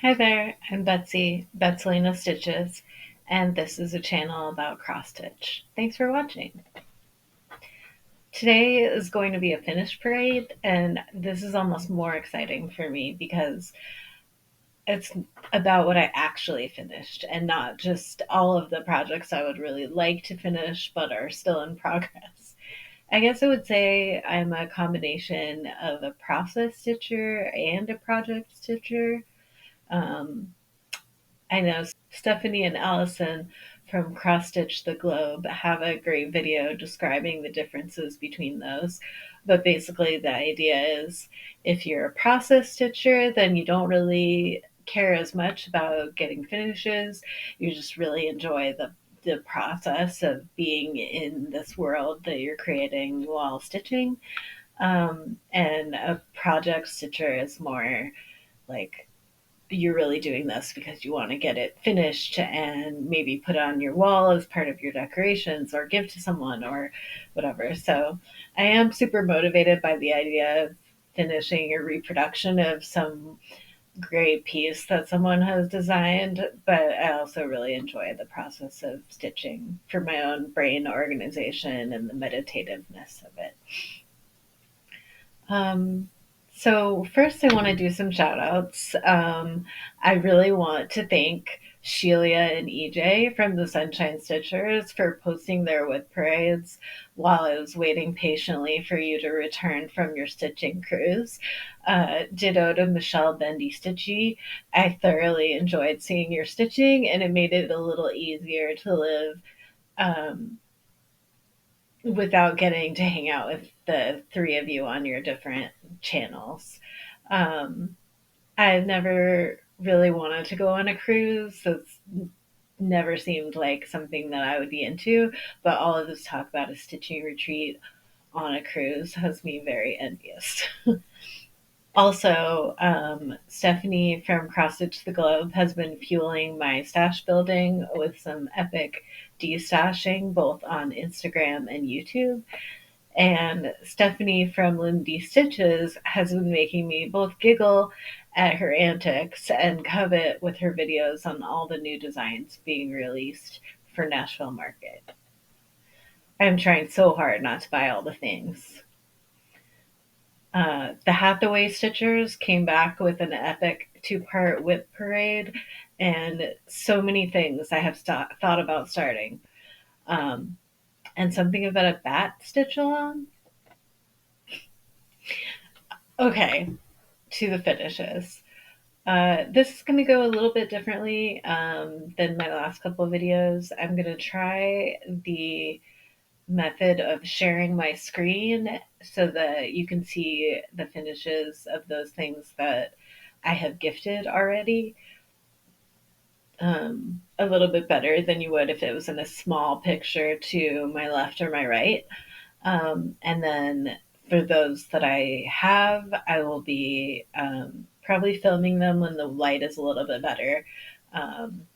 Hi there, I'm Betsy, Betselina Stitches, and this is a channel about cross stitch. Thanks for watching. Today is going to be a finish parade, and this is almost more exciting for me because it's about what I actually finished and not just all of the projects I would really like to finish but are still in progress. I guess I would say I'm a combination of a process stitcher and a project stitcher. Um, I know Stephanie and Allison from Cross Stitch the Globe have a great video describing the differences between those. But basically, the idea is if you're a process stitcher, then you don't really care as much about getting finishes. You just really enjoy the process of being in this world that you're creating while stitching. And a project stitcher is more like you're really doing this because you want to get it finished and maybe put it on your wall as part of your decorations or give to someone or whatever. So I am super motivated by the idea of finishing a reproduction of some great piece that someone has designed, but I also really enjoy the process of stitching for my own brain organization and the meditativeness of it. Um, so first I want to do some shout outs. I really want to thank Sheila and EJ from the Sunshine Stitchers for posting their wood parades while I was waiting patiently for you to return from your stitching cruise. Ditto to Michelle Bendy Stitchy. I thoroughly enjoyed seeing your stitching and it made it a little easier to live um, without getting to hang out with the three of you on your different channels. Um, I've never really wanted to go on a cruise, so it's never seemed like something that I would be into. But all of this talk about a stitching retreat on a cruise has me very envious. Also, Stephanie from Cross Stitch the Globe has been fueling my stash building with some epic destashing both on Instagram and YouTube. And Stephanie from Lynn Stitches has been making me both giggle at her antics and covet with her videos on all the new designs being released for Nashville Market. I'm trying so hard not to buy all the things. The Hathaway Stitchers came back with an epic two-part whip parade and so many things I have thought about starting. Um, and something about a bat stitch along. Okay, to the finishes. This is going to go a little bit differently than my last couple of videos. I'm going to try the method of sharing my screen so that you can see the finishes of those things that I have gifted already a little bit better than you would if it was in a small picture to my left or my right. And then for those that I have, I will be probably filming them when the light is a little bit better. Um,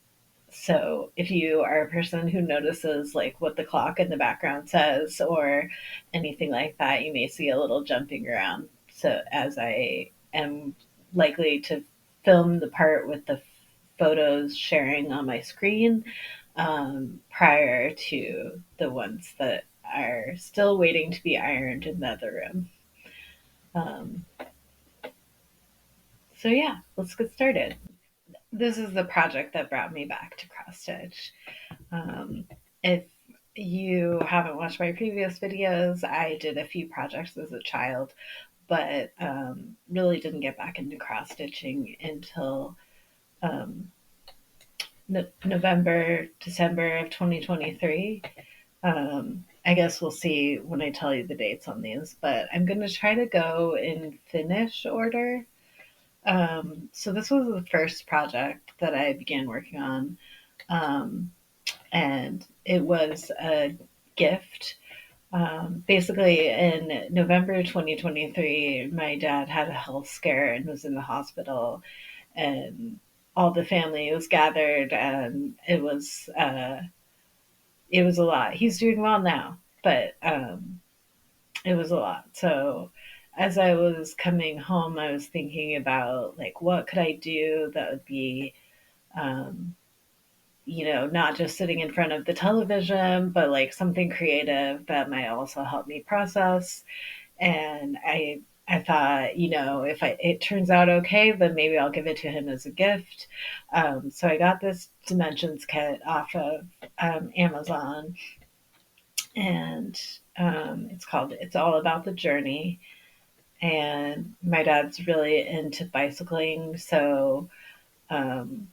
so if you are a person who notices like what the clock in the background says or anything like that, you may see a little jumping around. So as I am likely to film the part with the photos sharing on my screen prior to the ones that are still waiting to be ironed in the other room. Um, so yeah, let's get started. This is the project that brought me back to cross stitch. If you haven't watched my previous videos, I did a few projects as a child, but really didn't get back into cross stitching until um, November, December of 2023. I guess we'll see when I tell you the dates on these, but I'm going to try to go in finish order. So this was the first project that I began working on, and it was a gift. Basically, in November 2023, my dad had a health scare and was in the hospital, and all the family was gathered, and it was a lot. He's doing well now, but it was a lot. So as I was coming home, I was thinking about like what could I do that would be, um, not just sitting in front of the television, but like something creative that might also help me process. And I thought, if it turns out okay, then maybe I'll give it to him as a gift. So I got this dimensions kit off of Amazon, and it's all about the journey. And my dad's really into bicycling, so um,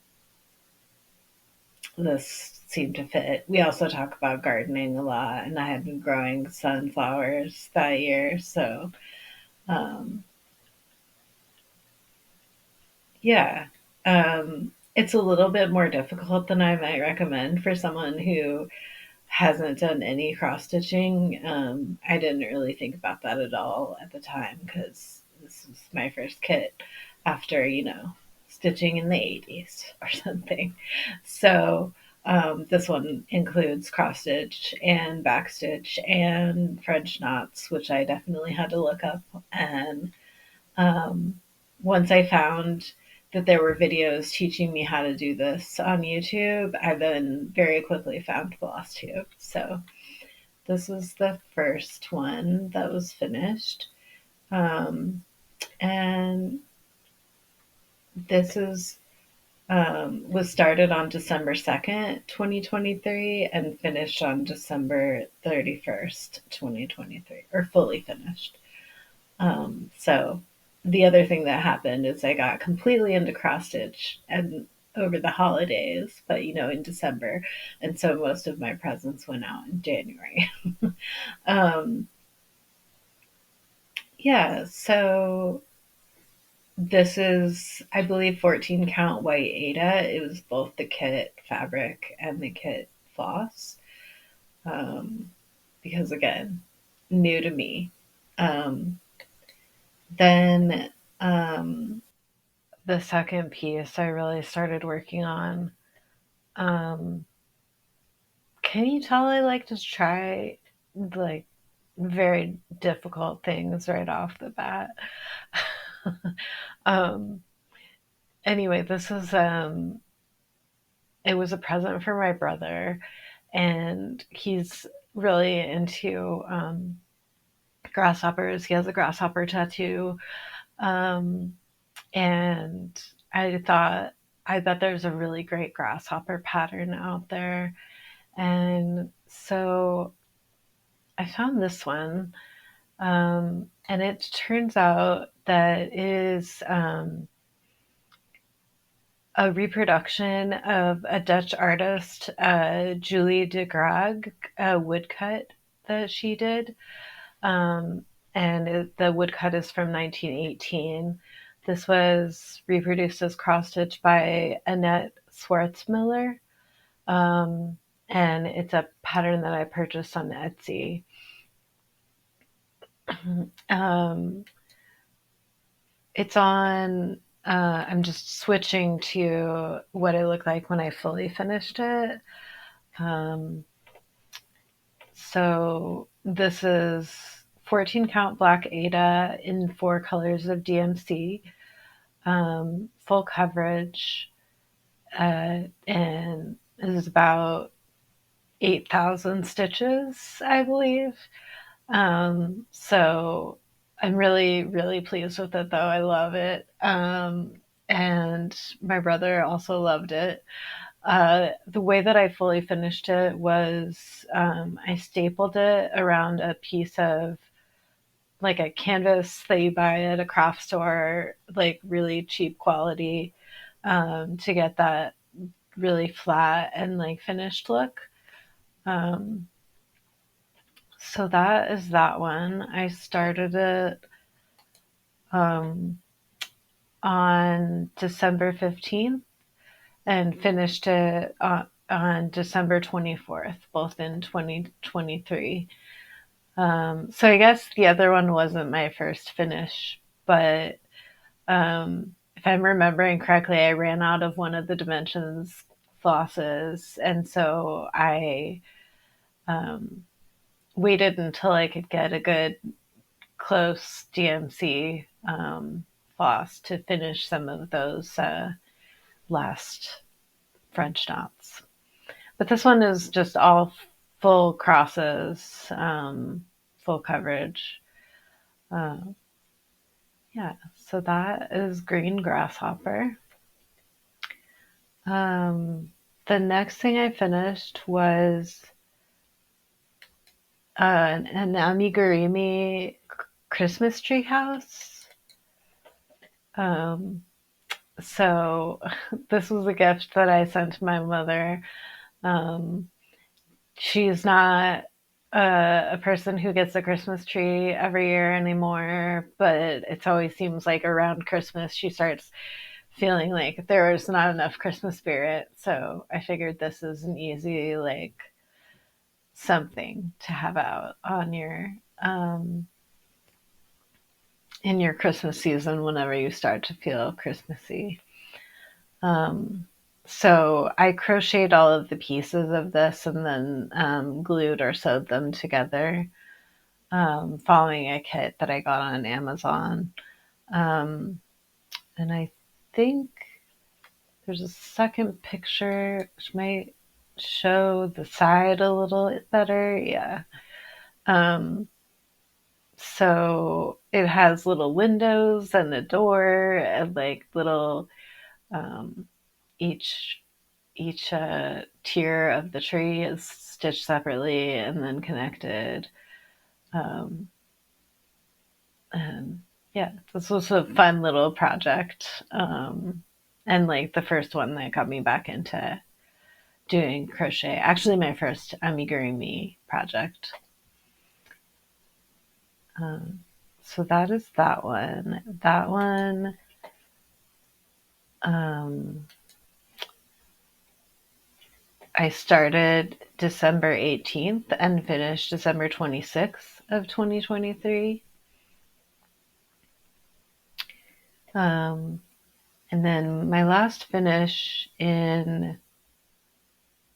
this seemed to fit. We also talk about gardening a lot, and I had been growing sunflowers that year, so um, yeah. It's a little bit more difficult than I might recommend for someone who hasn't done any cross stitching. I didn't really think about that at all at the time because this was my first kit after, stitching in the 80s or something. So this one includes cross stitch and back stitch and French knots, which I definitely had to look up. And once I found that there were videos teaching me how to do this on YouTube, I then very quickly found Flosstube. So this was the first one that was finished. And this is was started on December 2nd, 2023, and finished on December 31st, 2023, or fully finished. So the other thing that happened is I got completely into cross stitch and over the holidays, but in December, and so most of my presents went out in January. um, yeah, so this is, I believe, 14 count white Ada. It was both the kit fabric and the kit floss. Um, because again, new to me. Um, then the second piece I really started working on. Um, can you tell I like to try like very difficult things right off the bat? um, anyway, this is it was a present for my brother, and he's really into grasshoppers. He has a grasshopper tattoo. Um, and I bet there's a really great grasshopper pattern out there. And so I found this one, and it turns out that it is a reproduction of a Dutch artist, Julie de Graag, a woodcut that she did. Um, the woodcut is from 1918. This was reproduced as cross stitch by Annette Swartzmiller. Um, and it's a pattern that I purchased on Etsy. um, it's on, I'm just switching to what it looked like when I fully finished it. Um, so this is 14 count black Ada in 4 colors of DMC, full coverage, and it is about 8,000 stitches, I believe. So I'm really, really pleased with it, though. I love it. And my brother also loved it. The way that I fully finished it was I stapled it around a piece of like a canvas that you buy at a craft store, like really cheap quality, to get that really flat and like finished look. Um, so that is that one. I started it um, on December 15th and finished it on December 24th, both in 2023. So I guess the other one wasn't my first finish, but if I'm remembering correctly, I ran out of one of the dimensions flosses, and so I waited until I could get a good close DMC floss to finish some of those last French knots. But this one is just all full crosses, full coverage. Yeah, so that is Green Grasshopper. The next thing I finished was an amigurumi Christmas tree house. So this was a gift that I sent my mother. She's not a person who gets a Christmas tree every year anymore, but it always seems like around Christmas she starts feeling like there's not enough Christmas spirit. So I figured this is an easy, like, something to have out on your in your Christmas season whenever you start to feel Christmassy. So I crocheted all of the pieces of this and then glued or sewed them together, following a kit that I got on Amazon. And I think there's a second picture which might show the side a little better. Yeah. So it has little windows and a door and like little each tier of the tree is stitched separately and then connected. And yeah, this was a fun little project. And like the first one that got me back into doing crochet. Actually, my first amigurumi project. So that is that one. That one. I started December 18th and finished December 26th of 2023. And then my last finish in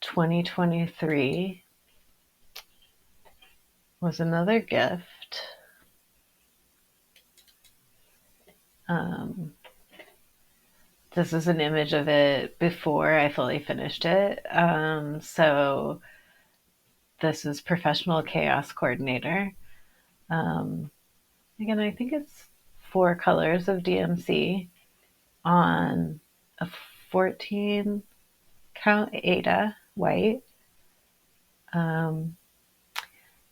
2023 was another gift. This is an image of it before I fully finished it. So this is Professional Chaos Coordinator. Again, I think it's 4 colors of DMC on a 14 count Aida white.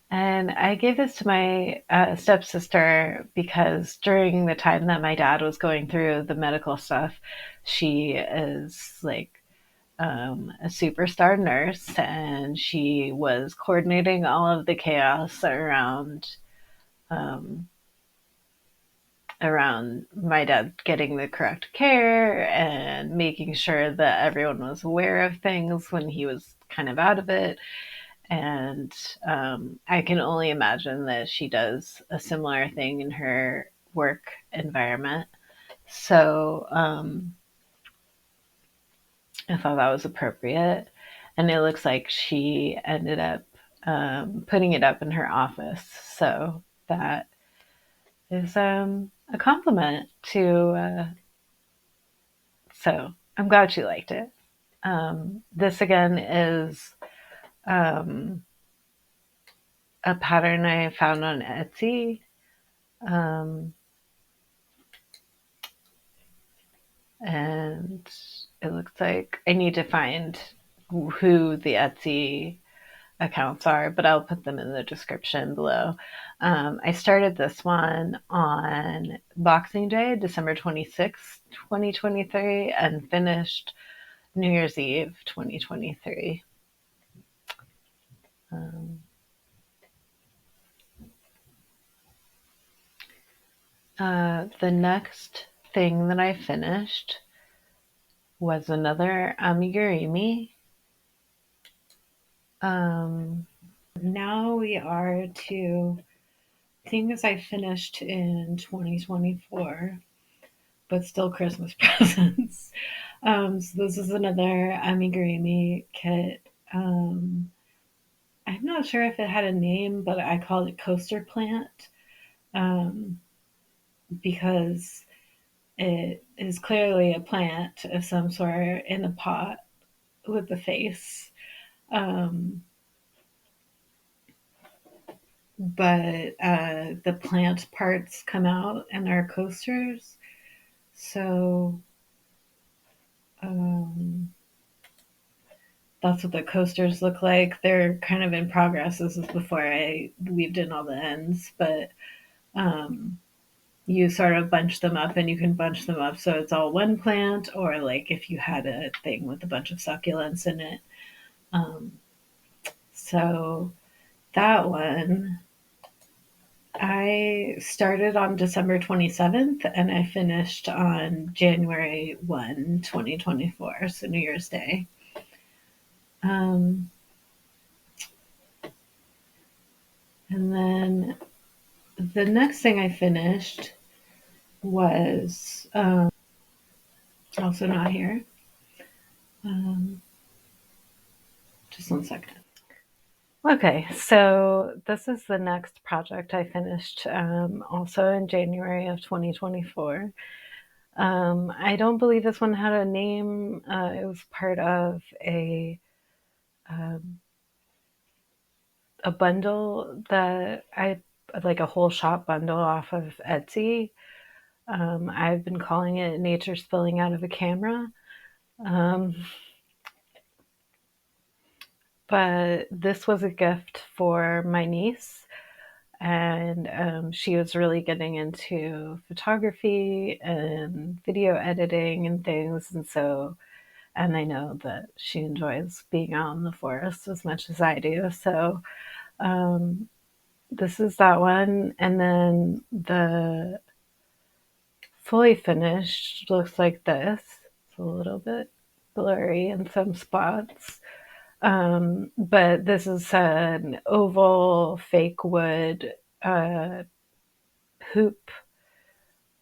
And I gave this to my stepsister because during the time that my dad was going through the medical stuff, she is like a superstar nurse, and she was coordinating all of the chaos around my dad getting the correct care and making sure that everyone was aware of things when he was kind of out of it. And I can only imagine that she does a similar thing in her work environment. So I thought that was appropriate. And it looks like she ended up putting it up in her office. So that is a compliment to. So I'm glad she liked it. This again is a pattern I found on Etsy. And it looks like I need to find who the Etsy accounts are, but I'll put them in the description below. I started this one on Boxing Day, December 26th, 2023, and finished New Year's Eve, 2023. The next thing that I finished was another amigurumi. Now we are to things I finished in 2024, but still Christmas presents. So this is another amigurumi kit. I'm not sure if it had a name, but I called it Coaster Plant. um, because it is clearly a plant of some sort in a pot with the face. Um, but the plant parts come out and are coasters. So um, that's what the coasters look like. They're kind of in progress. This is before I weaved in all the ends, but um, you sort of bunch them up, and you can bunch them up so it's all one plant, or like if you had a thing with a bunch of succulents in it. Um, so that one I started on December 27th and I finished on January 1, 2024, so New Year's Day. Um, and then the next thing I finished was also not here. Um, just 1 second. Okay, so this is the next project I finished also in January of 2024. I don't believe this one had a name. It was part of um, a bundle that I like, a whole shop bundle off of Etsy. I've been calling it Nature Spilling Out of a Camera. Um, but this was a gift for my niece, and she was really getting into photography and video editing and things. And I know that she enjoys being out in the forest as much as I do. So um, this is that one. And then the fully finished looks like this. It's a little bit blurry in some spots. But this is an oval fake wood hoop.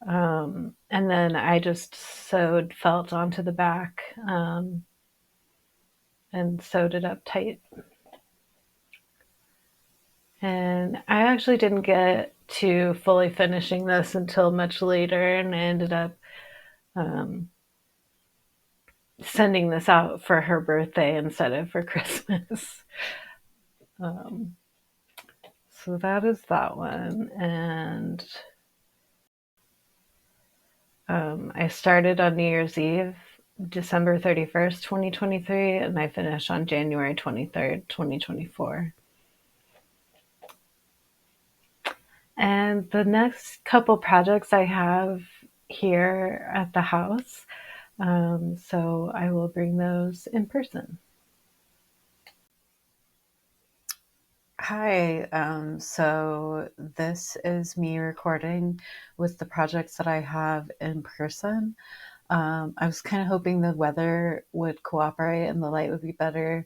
And then I just sewed felt onto the back and sewed it up tight. And I actually didn't get to fully finishing this until much later, and I ended up um, sending this out for her birthday instead of for Christmas. um, so that is that one. And I started on New Year's Eve, December 31st, 2023, and I finished on January 23rd, 2024. And the next couple projects I have here at the house, so I will bring those in person. Hi, so this is me recording with the projects that I have in person. I was kind of hoping the weather would cooperate and the light would be better,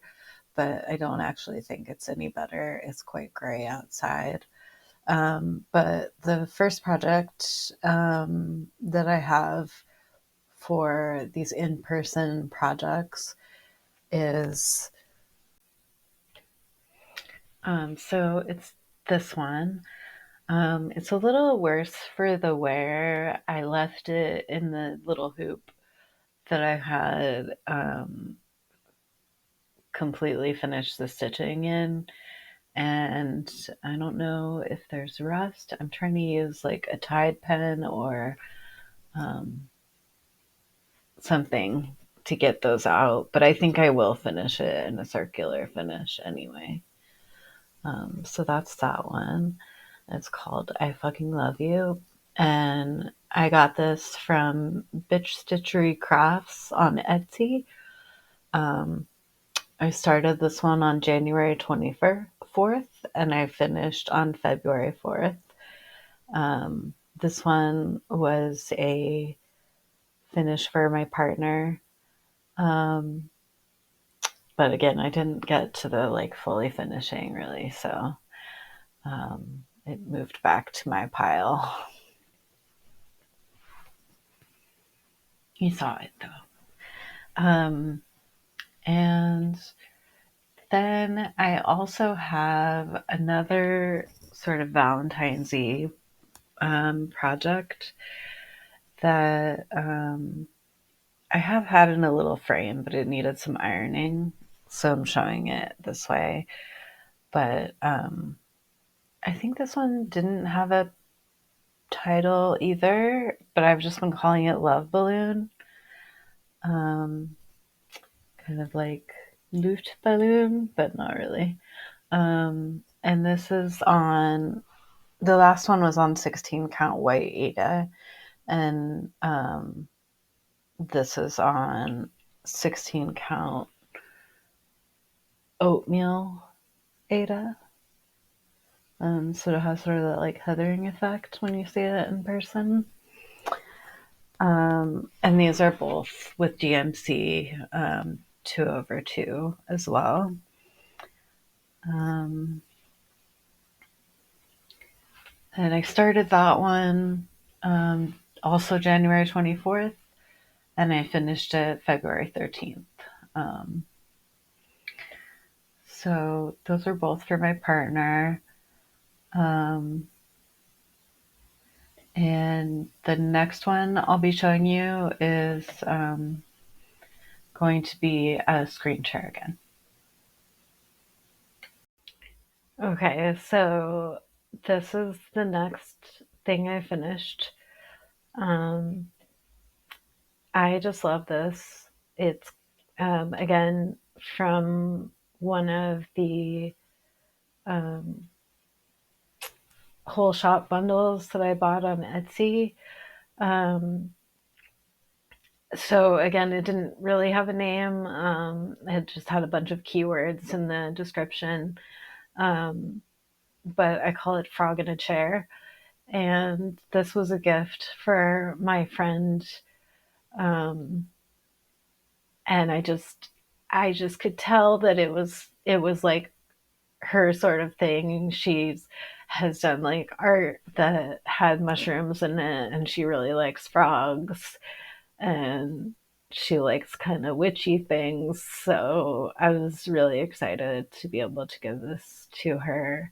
but I don't actually think it's any better. It's quite gray outside. But the first project that I have for these in-person projects is so it's this one. It's a little worse for the wear. I left it in the little hoop that I had completely finished the stitching in, and I don't know if there's rust. I'm trying to use like a Tide pen or something to get those out, but I think I will finish it in a circular finish anyway. So that's that one. It's called I Fucking Love You. And I got this from BitchStitcheryCrafts on Etsy. I started this one on January 24th and I finished on February 4th. This one was a finish for my partner. But again, I didn't get to the like fully finishing really, so it moved back to my pile. You saw it though. And then I also have another sort of Valentine's-y project that I have had in a little frame, but it needed some ironing, so I'm showing it this way. But I think this one didn't have a title either, but I've just been calling it Love Balloon. Kind of like Luftballon, but not really. And this is on, the last one was on 16 count white Ada, and this is on 16 count oatmeal Ada. So it has sort of that like heathering effect when you see it in person. And these are both with DMC 2/2 as well. And I started that one also January 24th, and I finished it February 13th. So those are both for my partner. And the next one I'll be showing you is going to be a screen share again. Okay, so this is the next thing I finished. I just love this. It's, again, from one of the whole shop bundles that I bought on Etsy. So again, it didn't really have a name. It just had a bunch of keywords in the description. But I call it Frog in a Chair. And this was a gift for my friend. And I just could tell that it was like her sort of thing. She has done like art that had mushrooms in it, and she really likes frogs, and she likes kind of witchy things. So I was really excited to be able to give this to her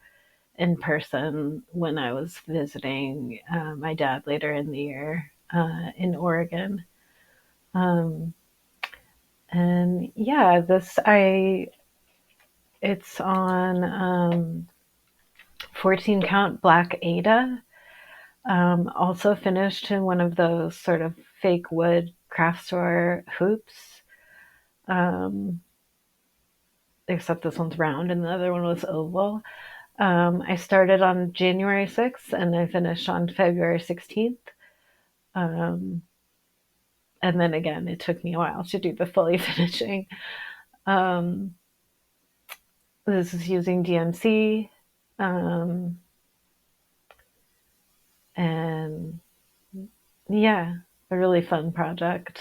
in person when I was visiting my dad later in the year in Oregon. And yeah, it's on 14 count black Ada. Also finished in one of those sort of fake wood craft store hoops. Except this one's round and the other one was oval. I started on January 6th and I finished on February 16th. And then again, it took me a while to do the fully finishing. This is using DMC. And yeah, a really fun project.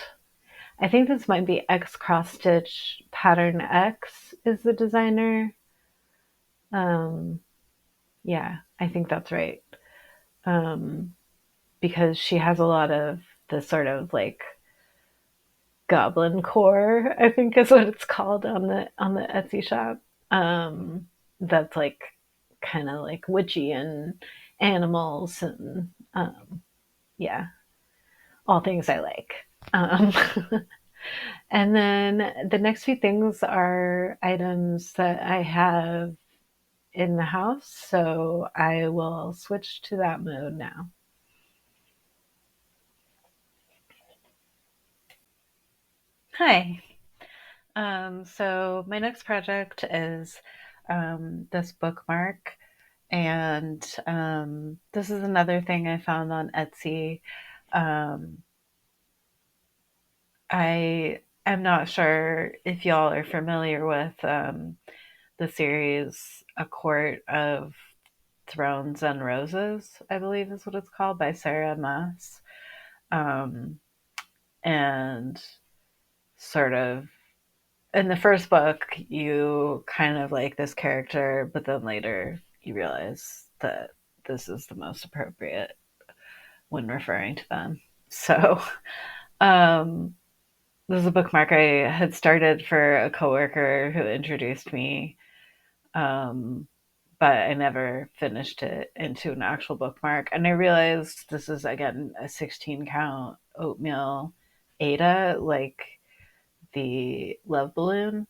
I think this might be XCrossStitchPatternX is the designer. Yeah, I think that's right. Because she has a lot of the sort of like goblin core, I think is what it's called on the Etsy shop. That's like kind of like witchy and animals and yeah, all things I like. Um, and then the next few things are items that I have in the house, so I will switch to that mode now. Hi. So my next project is this bookmark, and this is another thing I found on Etsy. Um, I am not sure if y'all are familiar with the series A Court of Thrones and Roses, I believe is what it's called, by Sarah Maas. And sort of in the first book, you kind of like this character, but then later you realize that this is the most appropriate when referring to them. So, um, this is a bookmark I had started for a coworker who introduced me but I never finished it into an actual bookmark. And I realized this is, again, a 16 count oatmeal Ada, like the Love Balloon.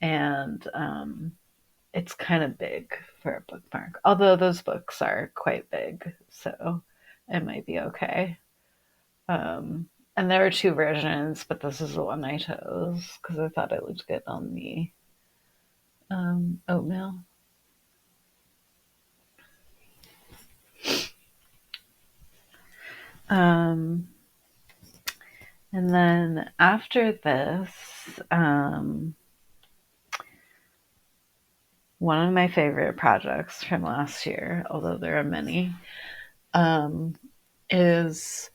And it's kind of big for a bookmark, although those books are quite big, so it might be okay. And there are two versions, but this is the one I chose because I thought it looked good on the oatmeal. And then after this, one of my favorite projects from last year, although there are many, is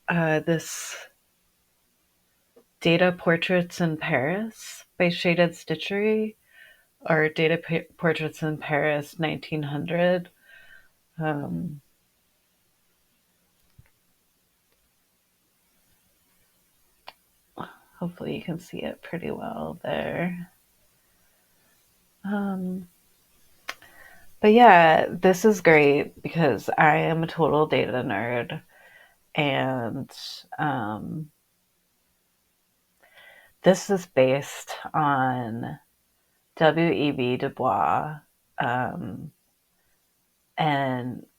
this Data Portraits in Paris by Shaded Stitchery, or Data Portraits in Paris 1900. Hopefully you can see it pretty well there. But yeah, this is great because I am a total data nerd, and this is based on W.E.B. Du Bois and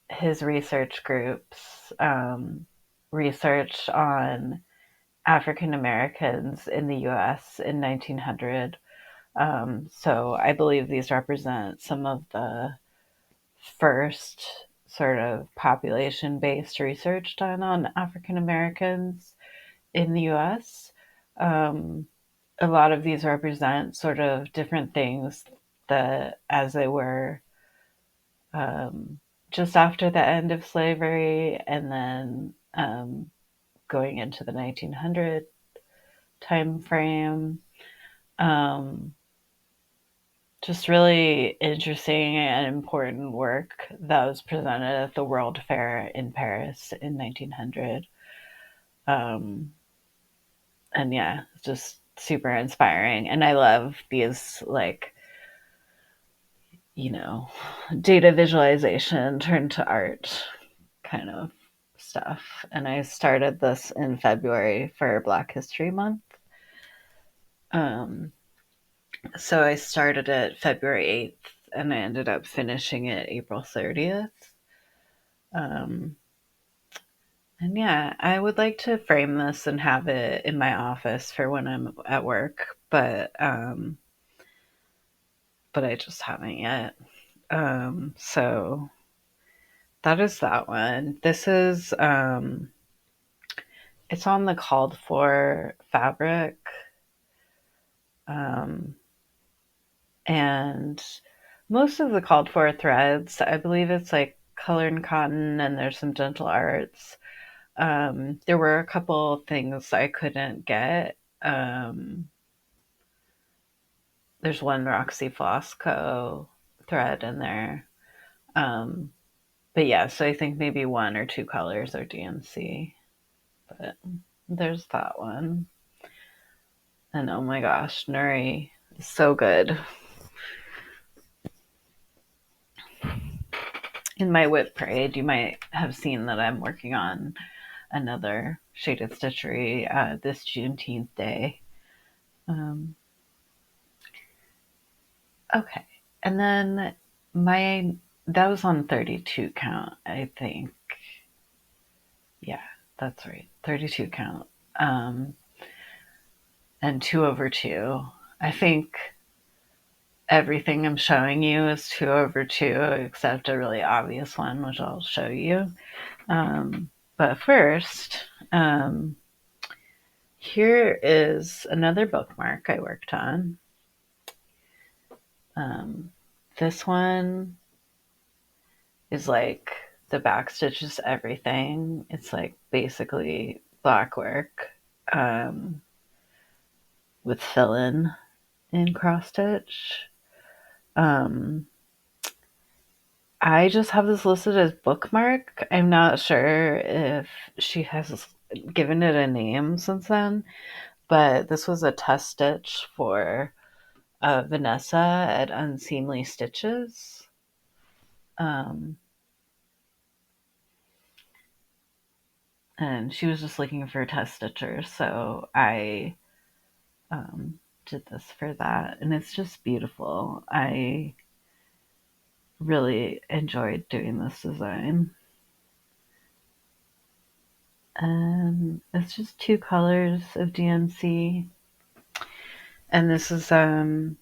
his research groups research on African Americans in the US in 1900. So I believe these represent some of the first sort of population-based research done on African Americans in the US. A lot of these represent sort of different things that, as they were just after the end of slavery and then going into the 1900 time frame. Just really interesting and important work that was presented at the World Fair in Paris in 1900. And yeah, just super inspiring. And I love these, like, data visualization turned to art kind of stuff. And I started this in February for Black History Month. So I started it February 8th and I ended up finishing it April 30th. And yeah, I would like to frame this and have it in my office for when I'm at work, but I just haven't yet. So that is that one. This is it's on the called for fabric. And most of the called for threads, I believe it's like colored cotton and there's some gentle arts. There were a couple things I couldn't get. There's one Roxy Flosco thread in there. But yeah, so I think maybe one or two colors are DMC. But there's that one. And oh my gosh, Nuri is so good. In my whip parade, you might have seen that I'm working on another shaded stitchery this Juneteenth day. Okay, and then that was on 32 count, I think. Yeah, that's right, 32 count. And 2/2. I think everything I'm showing you is 2/2, except a really obvious one, which I'll show you. But first, here is another bookmark I worked on. This one is like the back stitches everything. It's like basically black work with fill-in cross stitch. I just have this listed as bookmark. I'm not sure if she has given it a name since then, but this was a test stitch for Vanessa at Unseamly Stitches. And she was just looking for test stitchers, so I did this for that, and it's just beautiful. I really enjoyed doing this design. And it's just 2 colors of DMC. And this is a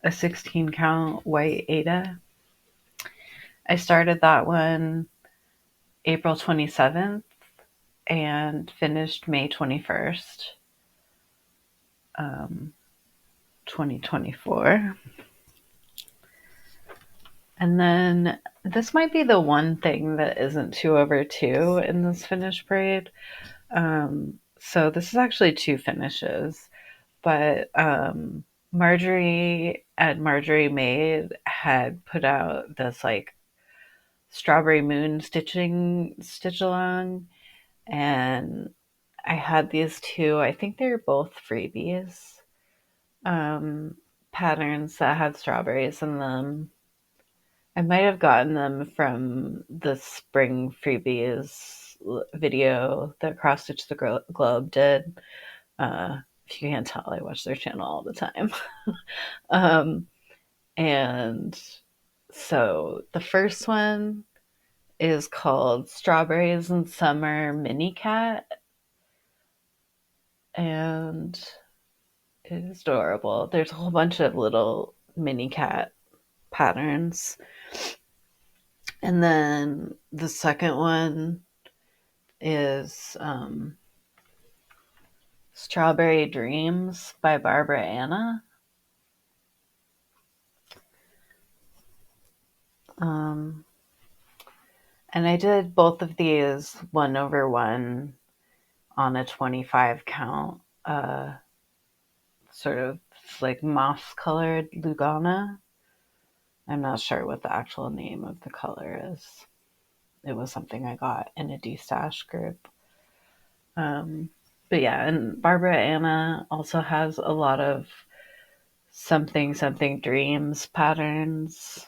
16 count white Ada. I started that one April 27th and finished May 21st, 2024. And then this might be the one thing that isn't 2/2 in this finish braid. So this is actually 2 finishes, but Marjorie at Marjorie Made had put out this like strawberry moon stitch along, and I had these 2. I think they were both freebies, patterns that had strawberries in them. I might have gotten them from the spring freebies video that Cross Stitch the Globe did. If you can't tell, I watch their channel all the time. And so the first one is called Strawberries in Summer Mini Cat, and it is adorable. There's a whole bunch of little mini cat patterns. And then the second one is Strawberry Dreams by Barbara Anna. And I did both of these 1/1 on a 25 count, sort of like moss colored Lugana. I'm not sure what the actual name of the color is. It was something I got in a D-stash group. But yeah, and Barbara Anna also has a lot of something dreams patterns.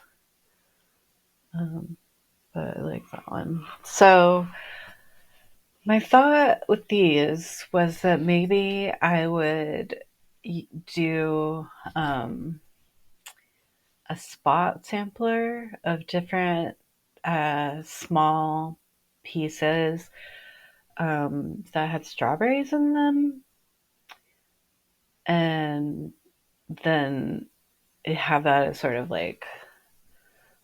But I like that one. So my thought with these was that maybe I would do a spot sampler of different small pieces that had strawberries in them, and then have that as sort of like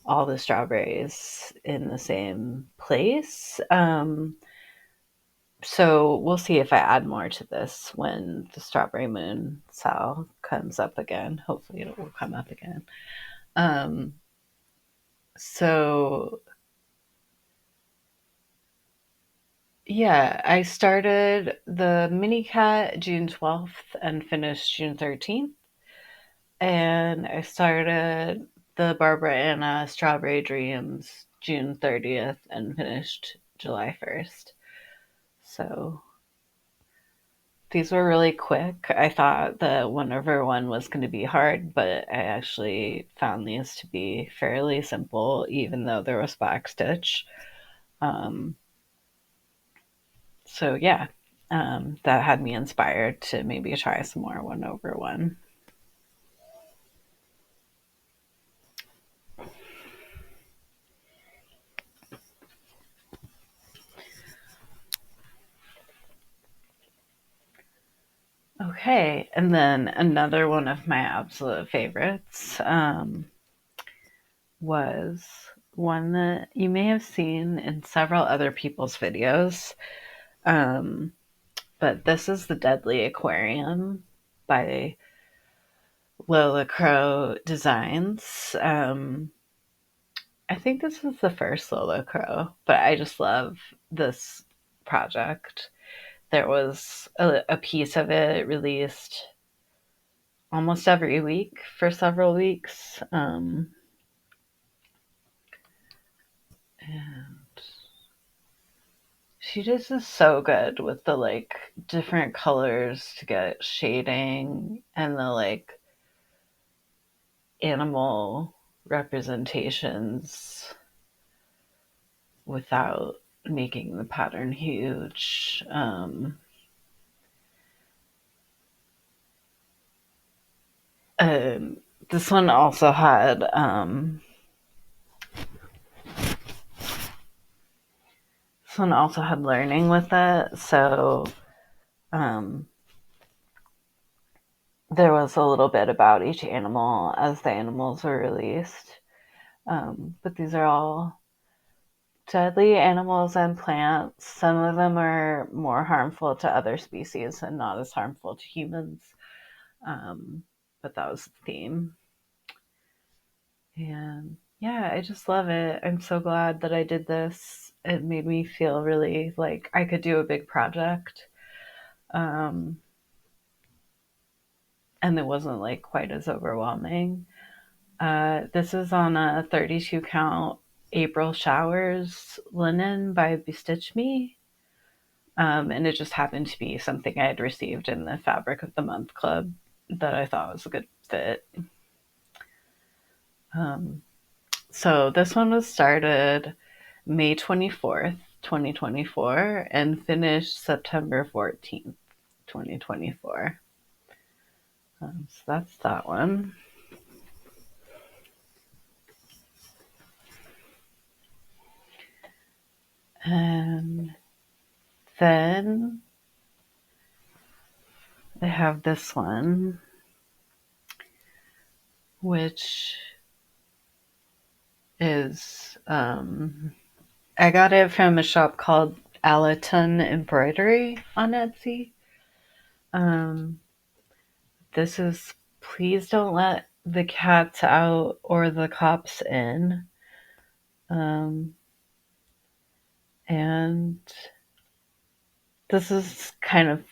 all the strawberries in the same place. So we'll see if I add more to this when the Strawberry Moon Sal comes up again. Hopefully it will come up again. So yeah, I started the mini cat June 12th and finished June 13th. And I started the Barbara Anna Strawberry Dreams June 30th and finished July 1st. So these were really quick. I thought the 1/1 was going to be hard, but I actually found these to be fairly simple, even though there was backstitch. So yeah, that had me inspired to maybe try some more 1/1. Okay, and then another one of my absolute favorites was one that you may have seen in several other people's videos. But this is the Deadly Aquarium by Lola Designs. I think this is the first Lola, but I just love this project. There was a piece of it released almost every week for several weeks. And she just is so good with the like different colors to get shading and the like animal representations without making the pattern huge. This one also had learning with it, so there was a little bit about each animal as the animals were released. But these are all deadly animals and plants. Some of them are more harmful to other species and not as harmful to humans. But that was the theme. And yeah, I just love it. I'm so glad that I did this. It made me feel really like I could do a big project. And it wasn't like quite as overwhelming. This is on a 32 count April Showers linen by Bestitch Me. And it just happened to be something I had received in the Fabric of the Month Club that I thought was a good fit. So this one was started May 24th, 2024, and finished September 14th, 2024. So that's that one. And then I have this one, which is, I got it from a shop called AlitonEmbroidery on Etsy. This is Please Don't Let the Cats Out or the Cops In. And this is kind of,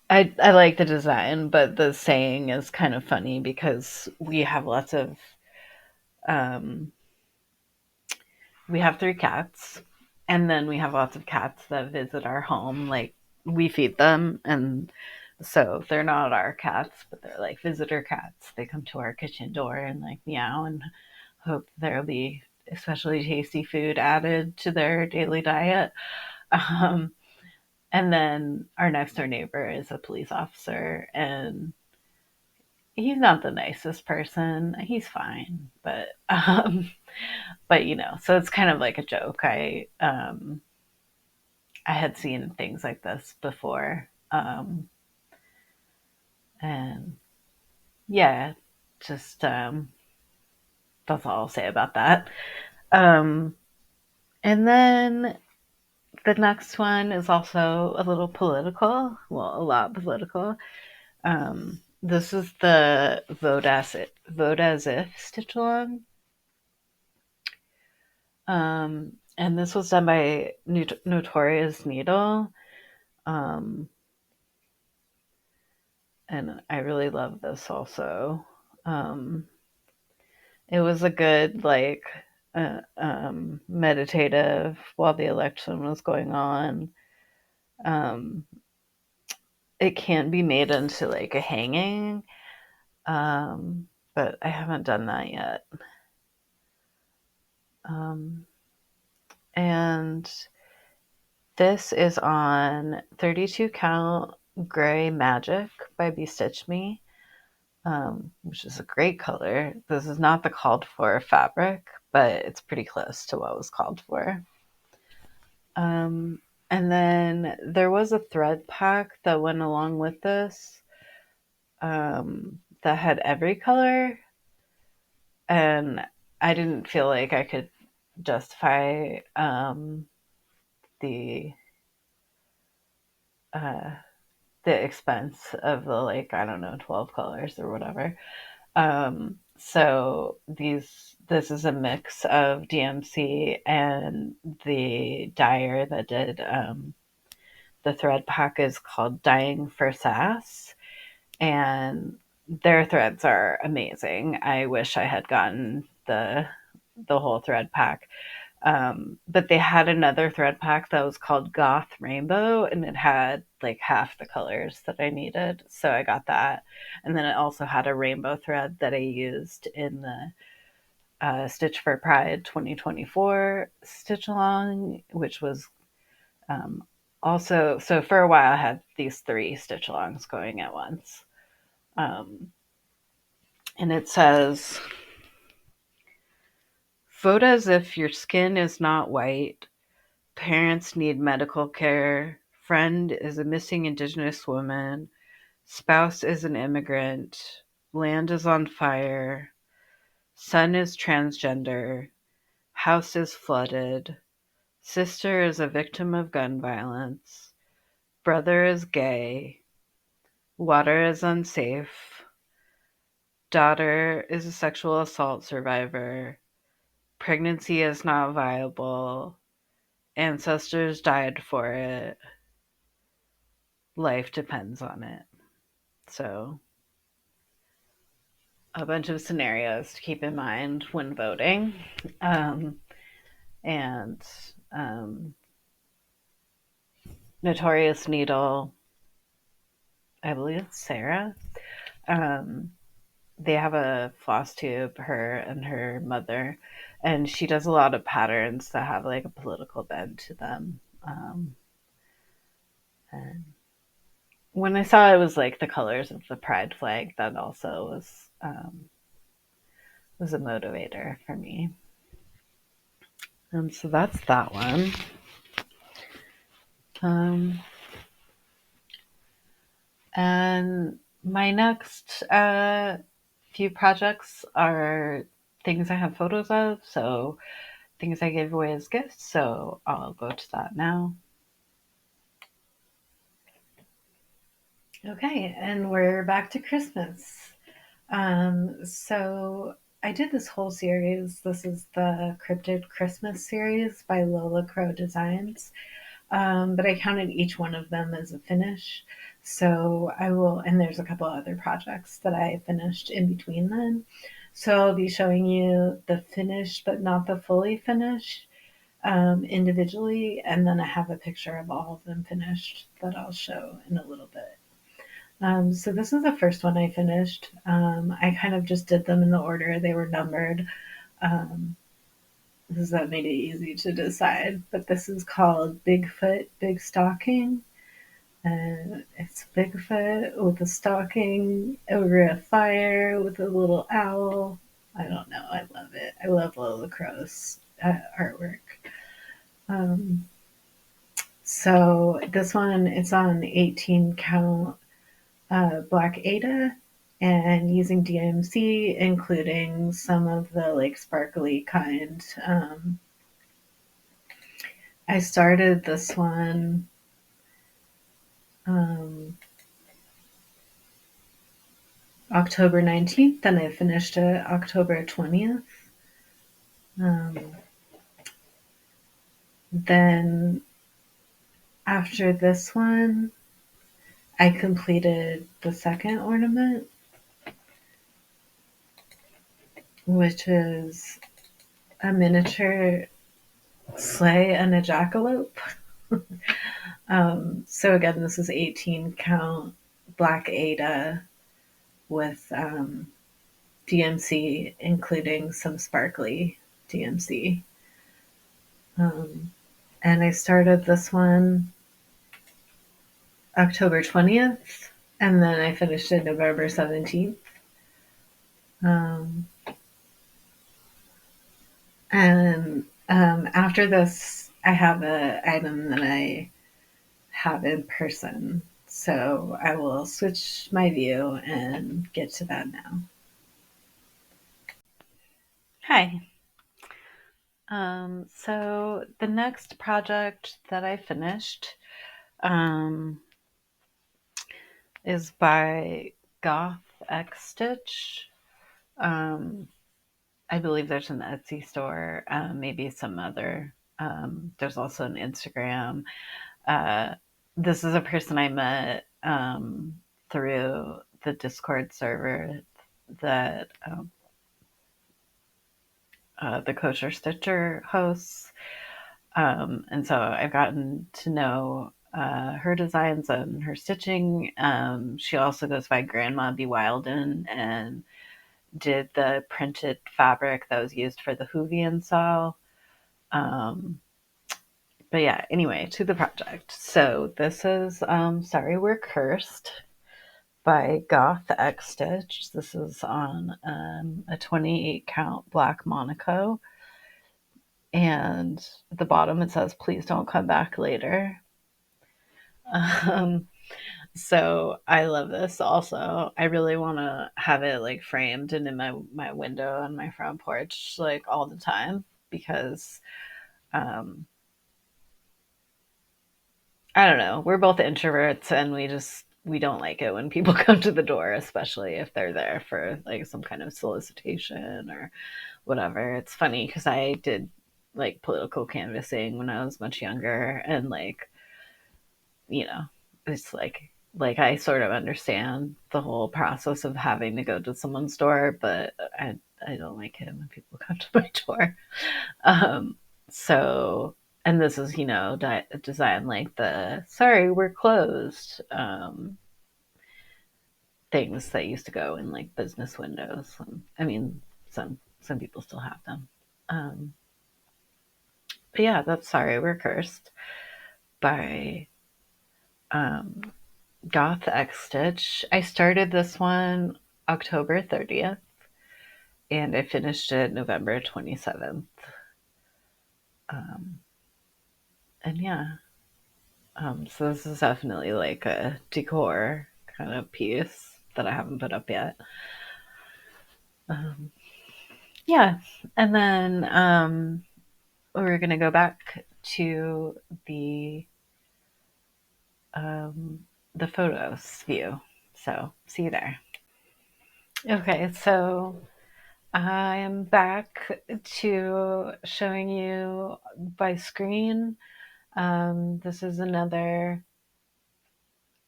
I like the design, but the saying is kind of funny because we have lots of, we have 3 cats, and then we have lots of cats that visit our home. Like, we feed them, and so they're not our cats, but they're like visitor cats. They come to our kitchen door and like meow and hope there'll be especially tasty food added to their daily diet. Um, and then our next door neighbor is a police officer, and he's not the nicest person. He's fine, but you know, so it's kind of like a joke. I had seen things like this before, and yeah, just that's all I'll say about that. And then the next one is also a little political. Well, a lot political. This is the Vote As If stitch along. And this was done by Notorious Needle. And I really love this also. It was a good, like, meditative while the election was going on. It can be made into like a hanging, but I haven't done that yet. And this is on 32 count Gray Magic by Bestitch Me, which is a great color. This is not the called for fabric, but it's pretty close to what was called for. And then there was a thread pack that went along with this, that had every color, and I didn't feel like I could justify the expense of the, like, I don't know, 12 colors or whatever. So this is a mix of DMC and the dyer that did the thread pack is called Dying for Sass, and their threads are amazing. I wish I had gotten the whole thread pack. But they had another thread pack that was called Goth Rainbow, and it had like half the colors that I needed. So I got that. And then it also had a rainbow thread that I used in the Stitch for Pride 2024 stitch along, which was um, also, so for a while I had these 3 stitch alongs going at once. And it says, vote as if your skin is not white. Parents need medical care. Friend is a missing Indigenous woman. Spouse is an immigrant. Land is on fire. Son is transgender. House is flooded. Sister is a victim of gun violence. Brother is gay. Water is unsafe. Daughter is a sexual assault survivor. Pregnancy is not viable. Ancestors died for it. Life depends on it. So, a bunch of scenarios to keep in mind when voting. Um, and Notorious Needle, I believe it's Sarah. Um, they have a Flosstube, her and her mother, and she does a lot of patterns that have like a political bend to them. And when I saw it was like the colors of the pride flag, that also was a motivator for me. And so that's that one. Um, and my next few projects are things I have photos of, so things I gave away as gifts. So I'll go to that now. Okay, and we're back to Christmas. So I did this whole series. This is the Cryptid Christmas series by Lola Designs. But I counted each one of them as a finish. So I will, and there's a couple other projects that I finished in between then. So I'll be showing you the finished, but not the fully finished individually. And then I have a picture of all of them finished that I'll show in a little bit. So this is the first one I finished. I kind of just did them in the order they were numbered. Um, because that made it easy to decide. But this is called Bigfoot Big Stocking. And it's Bigfoot with a stocking over a fire with a little owl. I don't know. I love it. I love Lola Crow's artwork. Um, so this one, it's on 18 count Black Ada and using DMC, including some of the like sparkly kind. I started this one um, October 19th and I finished it October 20th. Um, then after this one, I completed the second ornament, which is a miniature sleigh and a jackalope. So again, this is 18 count Black Ada with DMC, including some sparkly DMC. And I started this one October 20th, and then I finished it November 17th. Um, and after this, I have an item that I have in person. So I will switch my view and get to that now. Hi. So the next project that I finished is by Goth X Stitch. I believe there's an Etsy store, maybe some other. There's also an Instagram. Uh, this is a person I met through the Discord server that the Kosher Stitcher hosts. And so I've gotten to know her designs and her stitching. She also goes by Grandma Be Wilden and did the printed fabric that was used for the Hoovian saw. Um, but yeah, anyway, to the project. So this is Sorry We're Cursed by Goth X Stitch. This is on a 28 count black Monaco. And at the bottom it says, please don't come back later. Um, so I love this also. I really want to have it like framed and in my window on my front porch like all the time because um, I don't know. We're both introverts and we don't like it when people come to the door, especially if they're there for like some kind of solicitation or whatever. It's funny because I did like political canvassing when I was much younger, and like, you know, it's like I sort of understand the whole process of having to go to someone's door, but I don't like it when people come to my door. Um, so, and this is, designed like the sorry, we're closed things that used to go in like business windows. I mean, some people still have them. Um, but yeah, that's Sorry We're Cursed by um, Goth X Stitch. I started this one October 30th and I finished it November 27th. Um, and yeah, so this is definitely like a decor kind of piece that I haven't put up yet. Um, yeah, and then we're gonna go back to um, the photos view. So see you there. Okay, so I am back to showing you by screen. This is another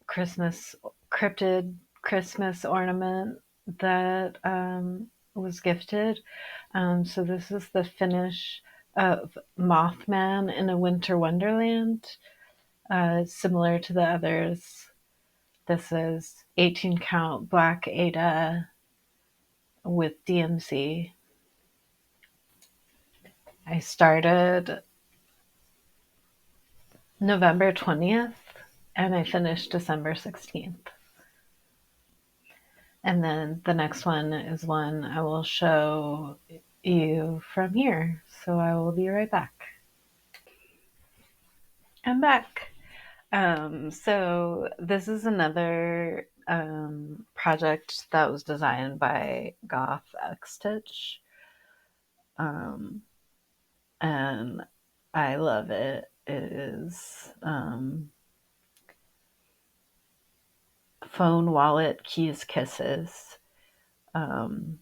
Christmas cryptid Christmas ornament that was gifted. So this is the finish of Mothman in a Winter Wonderland, similar to the others. This is 18 count black Ada with DMC. I started November 20th and I finished December 16th. And then the next one is one I will show you from here. So I will be right back. I'm back. So this is another project that was designed by Goth X Stitch. Um, and I love it. It is phone, wallet, keys, kisses. Um,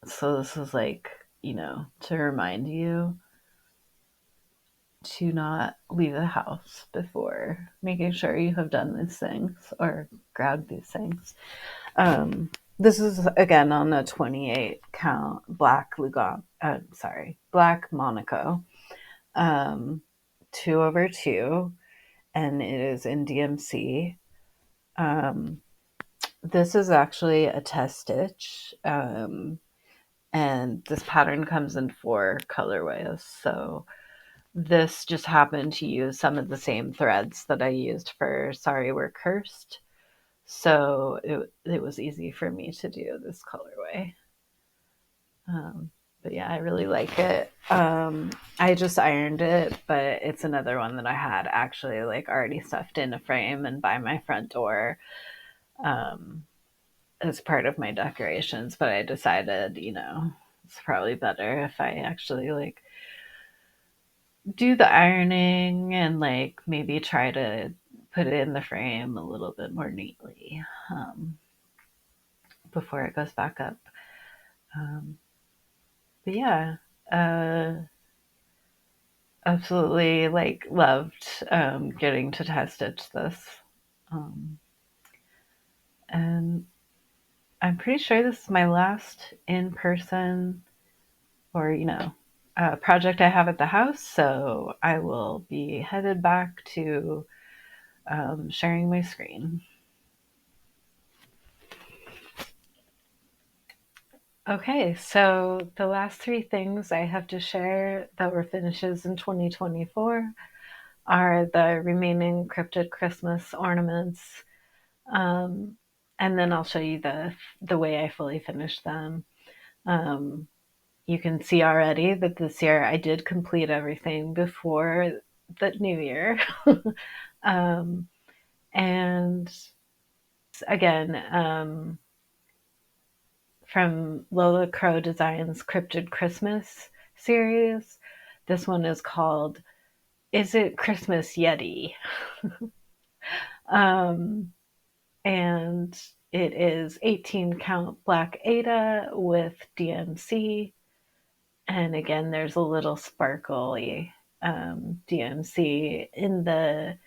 so this is like, to remind you to not leave the house before making sure you have done these things or grabbed these things. This is again on a 28 count black black Monaco, 2/2, and it is in DMC. This is actually a test stitch, and this pattern comes in 4 colorways. So this just happened to use some of the same threads that I used for Sorry We're Cursed. So it was easy for me to do this colorway. But yeah, I really like it. I just ironed it, but it's another one that I had actually like already stuffed in a frame and by my front door as part of my decorations. But I decided, it's probably better if I actually like do the ironing and like maybe try to put it in the frame a little bit more neatly before it goes back up. Um, but yeah, uh, absolutely like loved getting to test stitch this. Um, and I'm pretty sure this is my last in person for, a project I have at the house. So I will be headed back to sharing my screen. Okay, so the last three things I have to share that were finishes in 2024 are the remaining cryptid Christmas ornaments. Um, and then I'll show you the way I fully finished them. Um, you can see already that this year I did complete everything before the new year. um, and again, from Lola Crow Designs Cryptid Christmas series. This one is called Is It Christmas Yeti? um, and it is 18 count black Ada with DMC. And again, there's a little sparkly DMC in the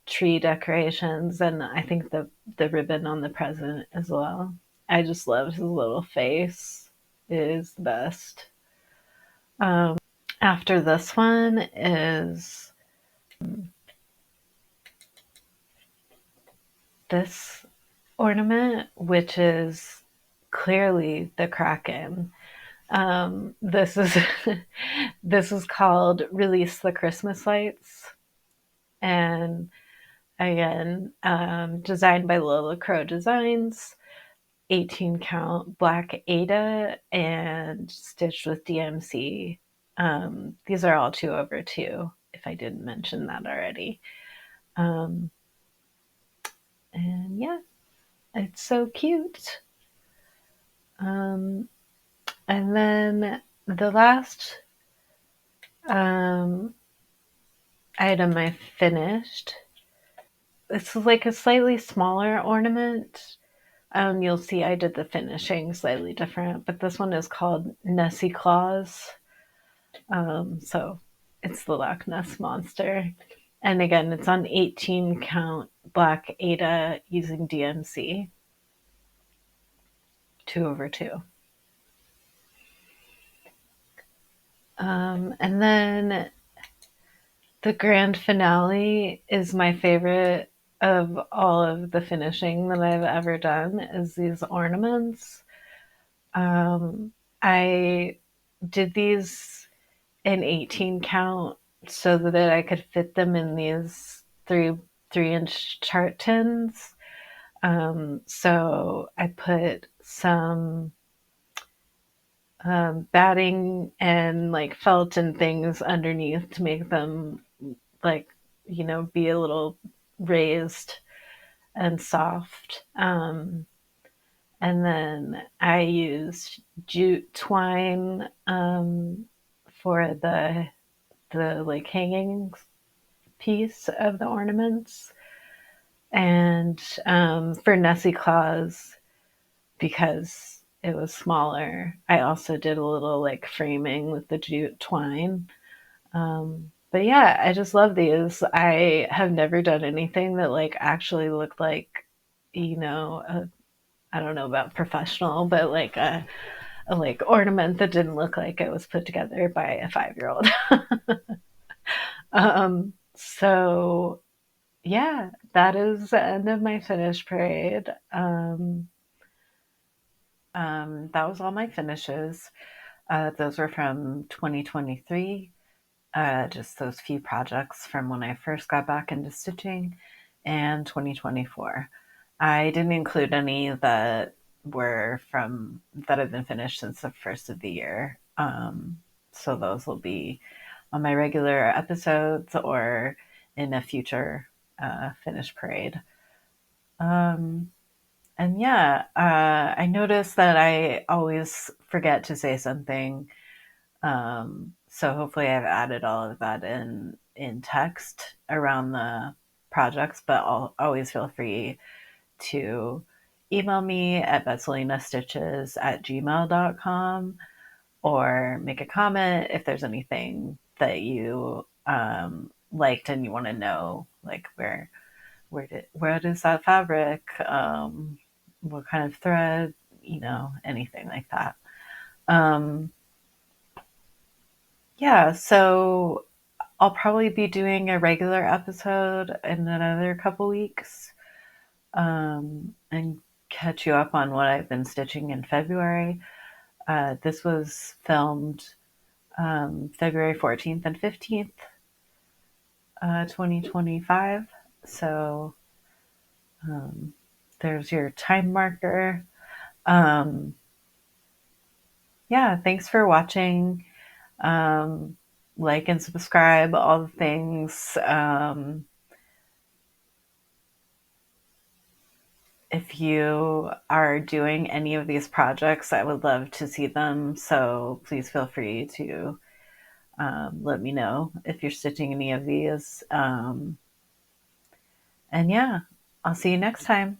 tree decorations, and I think the ribbon on the present as well. I just love his little face. It is the best. After this one is this ornament, which is clearly the Kraken. This is this is called Release the Christmas Lights, and again, designed by Lola Crow Designs, 18 count black Ada and stitched with DMC. These are all 2/2, if I didn't mention that already. Um, and yeah, it's so cute. Um, and then the last um, item I finished, it's like a slightly smaller ornament. You'll see I did the finishing slightly different, but this one is called Nessie Claus. So it's the Loch Ness Monster. And again, it's on 18 count black Ada using DMC 2/2. And then the grand finale is my favorite of all of the finishing that I've ever done is these ornaments. I did these in 18 count so that I could fit them in these 3-inch chart tins. So I put some batting and like felt and things underneath to make them like, be a little raised and soft. And then I used jute twine for the like hanging piece of the ornaments. And for Nessie Claus, because it was smaller, I also did a little like framing with the jute twine. But yeah, I just love these. I have never done anything that like actually looked like, I don't know about professional, but like a like ornament that didn't look like it was put together by a 5-year-old. So yeah, that is the end of my finish parade. That was all my finishes. Those were from 2023. Just those few projects from when I first got back into stitching, and 2024. I didn't include any that have been finished since the first of the year. So those will be on my regular episodes or in a future finish parade. And yeah, I noticed that I always forget to say something. So hopefully I've added all of that in text around the projects, but I'll always feel free to email me at betselinastitches@gmail.com or make a comment if there's anything that you liked and you want to know, like where is that fabric, what kind of thread, anything like that. Um, Yeah, so I'll probably be doing a regular episode in another couple weeks, and catch you up on what I've been stitching in February. This was filmed February 14th and 15th, 2025. So um, there's your time marker. Um, yeah, thanks for watching. Um, like and subscribe, all the things. If you are doing any of these projects, I would love to see them. So please feel free to let me know if you're stitching any of these. And yeah, I'll see you next time.